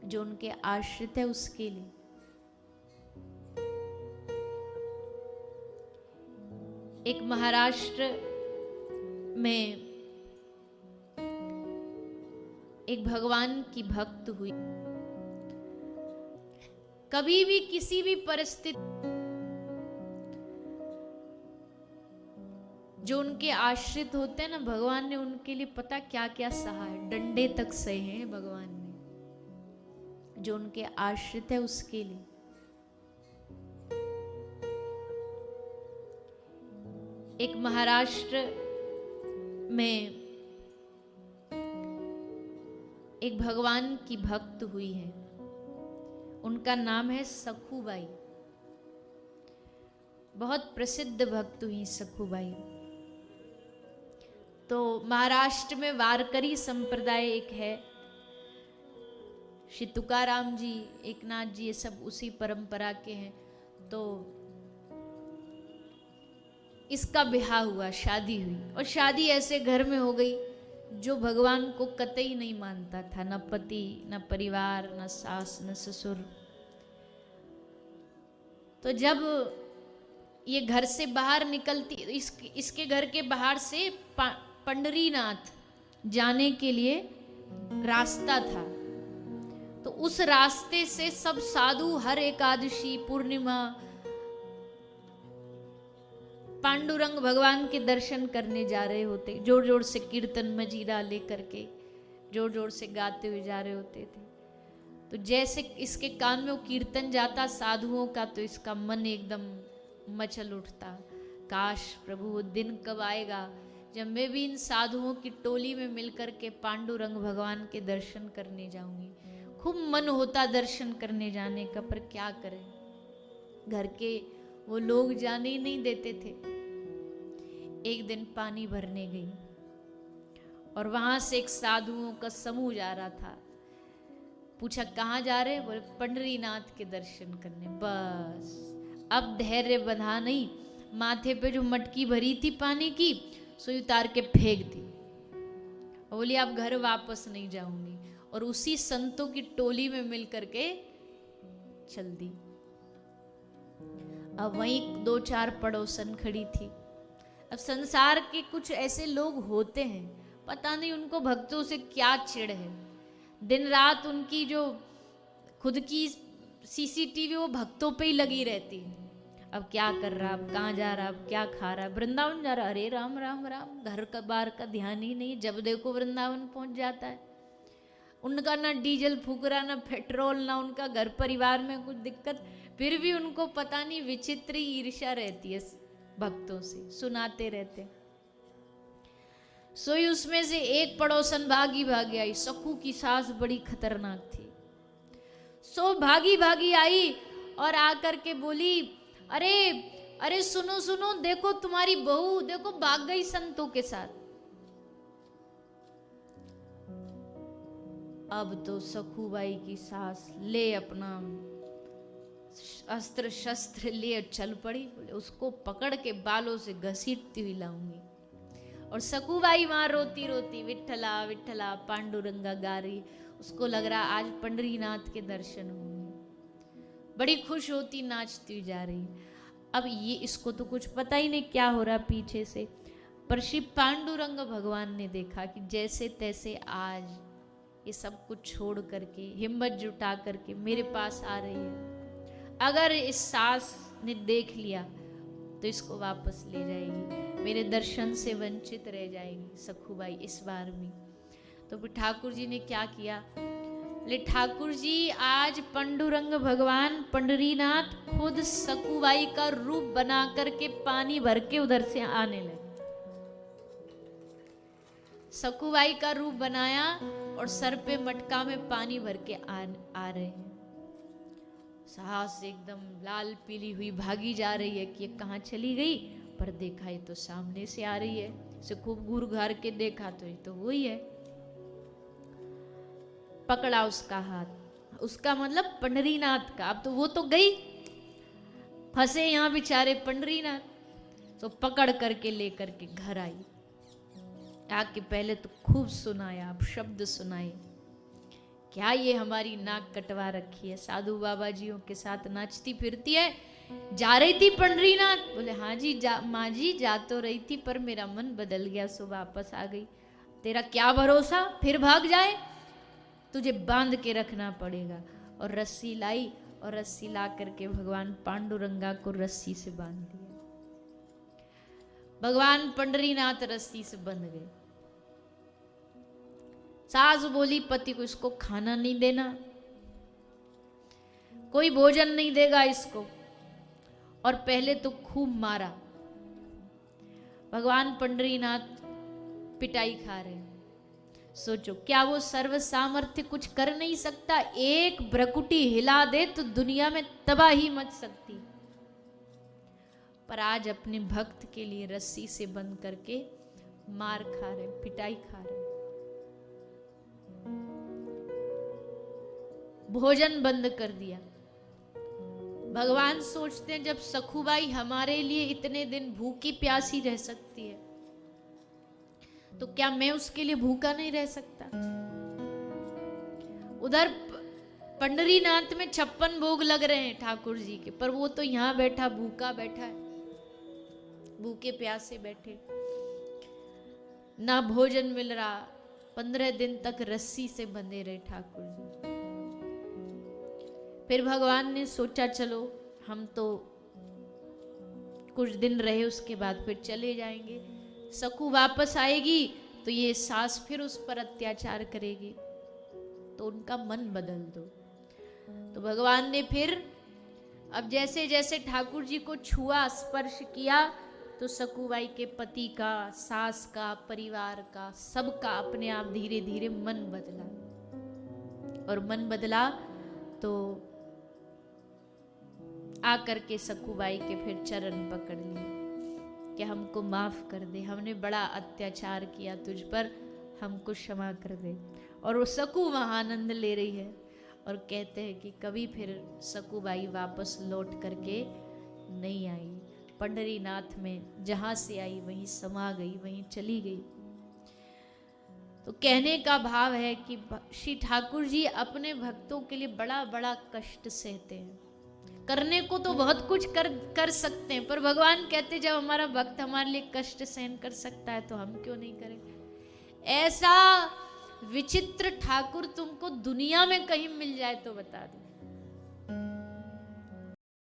जो उनके आश्रित है उसके लिए। एक महाराष्ट्र में एक भगवान की भक्त हुई। कभी भी किसी भी परिस्थिति जो उनके आश्रित होते हैं ना, भगवान ने उनके लिए पता क्या क्या सहा है, डंडे तक सहे हैं भगवान ने, जो उनके आश्रित है उसके लिए। एक महाराष्ट्र में एक भगवान की भक्त हुई है, उनका नाम है सखूबाई। बहुत प्रसिद्ध भक्त हुई सखूबाई। तो महाराष्ट्र में वारकरी संप्रदाय एक है, श्री तुकाराम जी, एकनाथ जी, ये सब उसी परंपरा के हैं। तो इसका ब्याह हुआ, शादी हुई, और शादी ऐसे घर में हो गई जो भगवान को कतई नहीं मानता था, न पति, न परिवार, न सास, न ससुर। तो जब ये घर से बाहर निकलती, इसके घर के बाहर से पंडरीनाथ जाने के लिए रास्ता था। तो उस रास्ते से सब साधु हर एकादशी, पूर्णिमा पांडुरंग भगवान के दर्शन करने जा रहे होते। जोर जोर से कीर्तन मजीरा लेकर के जोर जोर से गाते हुए जा रहे होते थे। तो जैसे इसके कान में वो कीर्तन जाता साधुओं का, तो इसका मन एकदम मचल उठता। काश प्रभु वो दिन कब आएगा जब मैं भी इन साधुओं की टोली में मिलकर के पांडुरंग भगवान के दर्शन करने जाऊंगी। खूब मन होता दर्शन करने जाने का, पर क्या करें, घर के वो लोग जाने ही नहीं देते थे। एक दिन पानी भरने गई और वहां से एक साधुओं का समूह जा रहा था। पूछा कहाँ जा रहे? बोले पंडरीनाथ के दर्शन करने। बस अब धैर्य बंधा नहीं, माथे पे जो मटकी भरी थी पानी की सुई उतार के फेंक दी और बोली अब घर वापस नहीं जाऊंगी। और उसी संतों की टोली में मिल करके चल दी। अब वहीं दो चार पड़ोसन खड़ी थी। अब संसार के कुछ ऐसे लोग होते हैं, पता नहीं उनको भक्तों से क्या चिढ़ है। दिन रात उनकी जो खुद की सीसीटीवी वो भक्तों पे ही लगी रहती है। अब क्या कर रहा, अब कहाँ जा रहा, अब क्या खा रहा, वृंदावन जा रहा, अरे राम राम राम, घर का बार का ध्यान ही नहीं, जब देखो वृंदावन पहुंच जाता है। उनका ना डीजल फूक रहा, ना पेट्रोल, ना उनका घर परिवार में कुछ दिक्कत, फिर भी उनको पता नहीं विचित्र ईर्ष्या रहती है भक्तों से, सुनाते रहते। सोई उसमें से एक पड़ोसन भागी भागी आई। सखू की सास बड़ी खतरनाक थी। सो भागी भागी आई और आकर के बोली, अरे अरे सुनो सुनो, देखो तुम्हारी बहू देखो भाग गई संतों के साथ। अब तो सखूबाई की सास ले अपना अस्त्र शस्त्र लिए चल पड़ी। बोले उसको पकड़ के बालों से घसीटती हुई लाऊंगी। और सखूबाई वहां रोती रोती विठ्ठला विठ्ठला पांडुरंगा गा रही। उसको लग रहा आज पंडरीनाथ के दर्शन होंगे। बड़ी खुश होती नाचती जा रही। अब ये इसको तो कुछ पता ही नहीं क्या हो रहा पीछे से, पर श्री पांडुरंग भगवान ने देखा कि जैसे तैसे आज ये सब कुछ छोड़ करके हिम्मत जुटा करके मेरे पास आ रही है। अगर इस सास ने देख लिया तो इसको वापस ले जाएगी, मेरे दर्शन से वंचित रह जाएगी सखूबाई इस बार भी। तो फिर ठाकुर जी ने क्या किया? ले ठाकुर जी आज पांडुरंग भगवान पंडरीनाथ खुद सखूबाई का रूप बना करके पानी भर के उधर से आने लगे। सखूबाई का रूप बनाया और सर पे मटका में पानी भर के आ रहे हैं। सास एकदम लाल पीली हुई भागी जा रही है कि ये कहाँ चली गई, पर देखा ये तो सामने से आ रही है। इसे खूब घूर घार के देखा तो ये तो वही है। पकड़ा उसका हाथ, उसका मतलब पंडरीनाथ का। अब तो वो तो गई, फंसे यहाँ बेचारे पंडरीनाथ। तो पकड़ करके लेकर के घर आई। आके पहले तो खूब सुनाया, अब शब्द सुनाए क्या ये हमारी नाक कटवा रखी है, साधु बाबा जियों के साथ नाचती फिरती है। जा रही थी पंडरीनाथ, बोले हाँ जी माँ जी जा तो रही थी, पर मेरा मन बदल गया, सो वापस आ गई। तेरा क्या भरोसा फिर भाग जाए, तुझे बांध के रखना पड़ेगा। और रस्सी लाई, और रस्सी ला करके भगवान पांडुरंगा को रस्सी से बांध दिया। भगवान पंडरीनाथ रस्सी से बंध गए। सास बोली पति को, इसको खाना नहीं देना, कोई भोजन नहीं देगा इसको, और पहले तो खूब मारा। भगवान पंडरीनाथ पिटाई खा रहे। सोचो, क्या वो सर्व सामर्थ्य कुछ कर नहीं सकता? एक भ्रकुटी हिला दे तो दुनिया में तबाही मच सकती, पर आज अपने भक्त के लिए रस्सी से बंद करके मार खा रहे, पिटाई खा रहे, भोजन बंद कर दिया। भगवान सोचते हैं जब सखुबाई हमारे लिए इतने दिन भूखी प्यासी रह सकती है, तो क्या मैं उसके लिए भूखा नहीं रह सकता? उधर पंडरीनाथ में 56 भोग लग रहे हैं ठाकुर जी के, पर वो तो यहाँ बैठा भूखा बैठा है, भूखे प्यासे बैठे, ना भोजन मिल रहा। 15 दिन तक रस्सी से बंधे रहे ठाकुर जी। फिर भगवान ने सोचा चलो हम तो कुछ दिन रहे, उसके बाद फिर चले जाएंगे। सकू वापस आएगी तो ये सास फिर उस पर अत्याचार करेगी, तो उनका मन बदल दो। तो भगवान ने फिर अब जैसे जैसे ठाकुर जी को छुआ, स्पर्श किया, तो सकुबाई के पति का, सास का, परिवार का, सबका अपने आप धीरे धीरे मन बदला। और मन बदला तो आकर के सकुबाई के फिर चरण पकड़ लिए कि हमको माफ कर दे, हमने बड़ा अत्याचार किया तुझ पर, हमको क्षमा कर दे। और वो सकू वहाँ आनंद ले रही है और कहते हैं कि कभी फिर सकुबाई वापस लौट करके नहीं आई। पंडरीनाथ में जहाँ से आई वहीं समा गई, वहीं चली गई। तो कहने का भाव है कि श्री ठाकुर जी अपने भक्तों के लिए बड़ा बड़ा कष्ट सहते हैं। करने को तो बहुत कुछ कर सकते हैं, पर भगवान कहते जब हमारा भक्त हमारे लिए कष्ट सहन कर सकता है तो हम क्यों नहीं करें। ऐसा विचित्र ठाकुर तुमको दुनिया में कहीं मिल जाए तो बता दो।